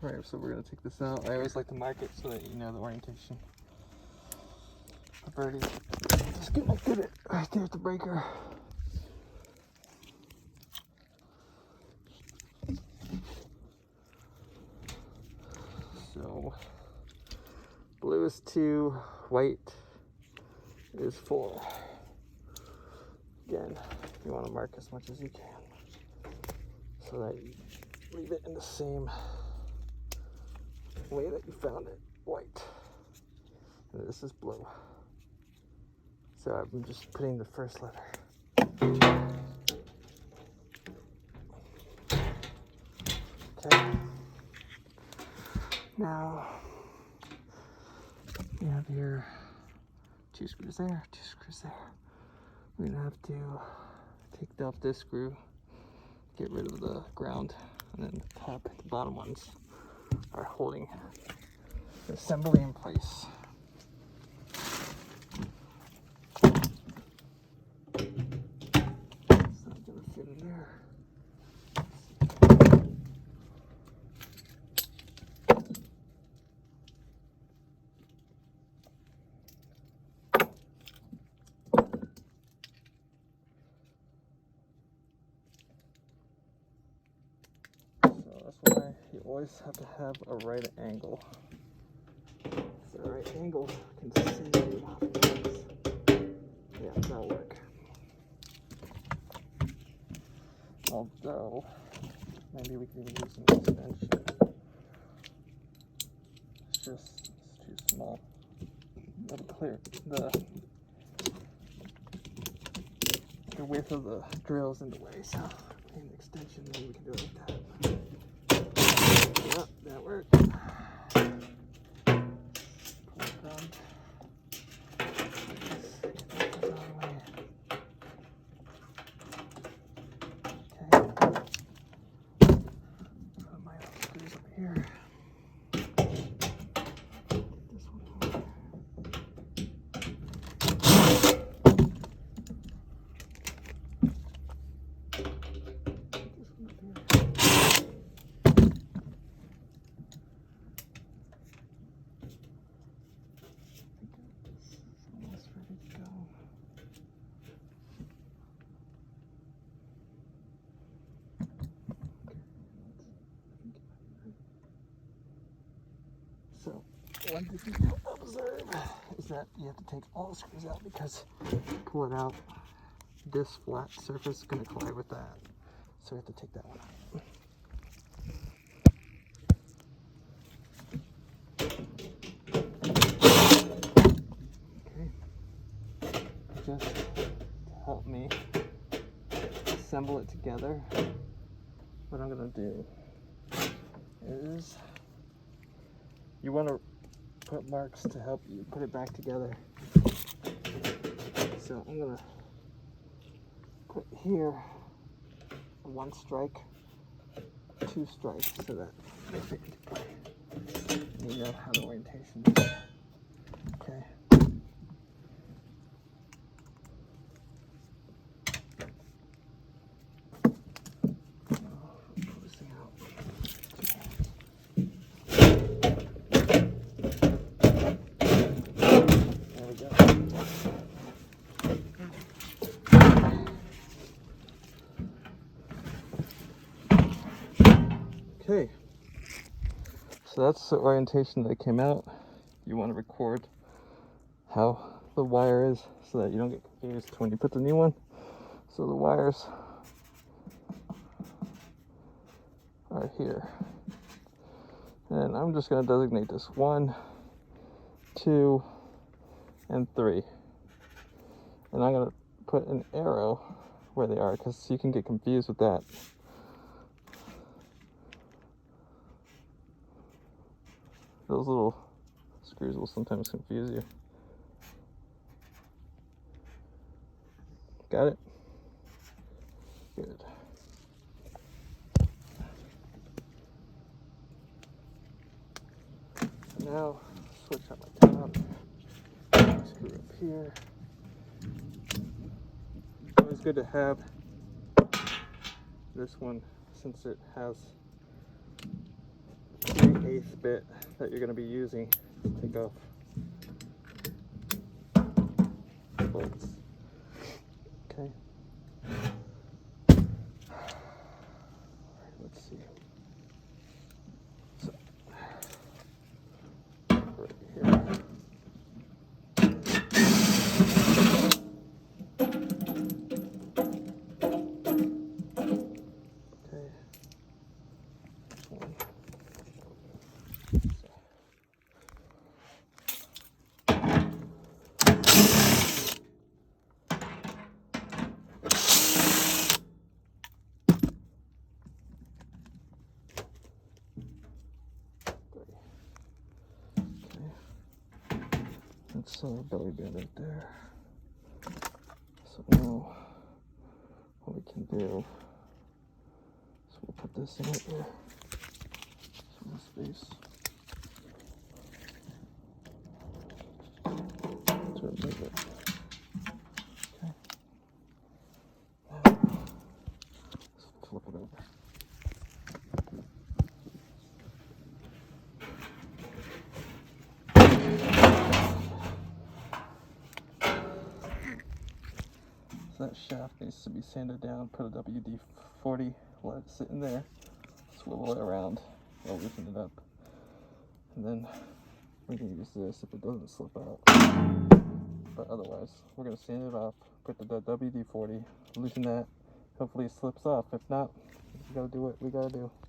Alright, so we're going to take this out. I always like to mark it so that you know the orientation. I've already just connected it right there at the breaker. So, blue is 2, white is 4. Again, you want to mark as much as you can so that you leave it in the same way that you found it, white. And this is blue. So I'm just putting the first letter. Okay. Now, you have your 2 screws there, 2 screws there. We're gonna have to take off this screw, get rid of the ground, and then the top, the bottom ones are holding the assembly in place. It's not gonna fit in there. That's why you always have to have a right angle. The right angle can save you a lot of things. Yeah, that'll work. Although, maybe we can use an extension. It's too small. That'll clear the width of the drill's in the way, so an extension, maybe we can do it like that. Yep, that worked. Pull it down. Okay. Put my screws up here. This one over. So, one thing to observe is that you have to take all the screws out because pull it out, this flat surface is going to collide with that. So we have to take that one out. Okay. Just to help me assemble it together, what I'm going to do is you want to put marks to help you put it back together. So I'm going to put here 1 strike, 2 strikes so that they fit into play. You know how the orientation is. Okay. Pull this thing out. There we go. Okay, so that's the orientation that came out. You want to record how the wire is so that you don't get confused when you put the new one. So the wires are here. And I'm just going to designate this 1, 2, and 3. And I'm going to put an arrow where they are because you can get confused with that. Those little screws will sometimes confuse you. Got it? Good. Now, switch out my top. Screw up here. Always good to have this one since it has 3 base bit that you're going to be using. Take off bolts. Okay. Alright, let's see. So, right here. Okay. One. That's our belly band right there. So now what we can do is we'll put this in right here. Some space. To remove it. Okay. Now, let's flip it over. So that shaft needs to be sanded down, put a WD-40, let it sit in there, swivel it around, we'll loosen it up. And then we can use this if it doesn't slip out. But otherwise, we're going to sand it off, put the WD-40, loosen that, hopefully it slips off. If not, we got to do what we got to do.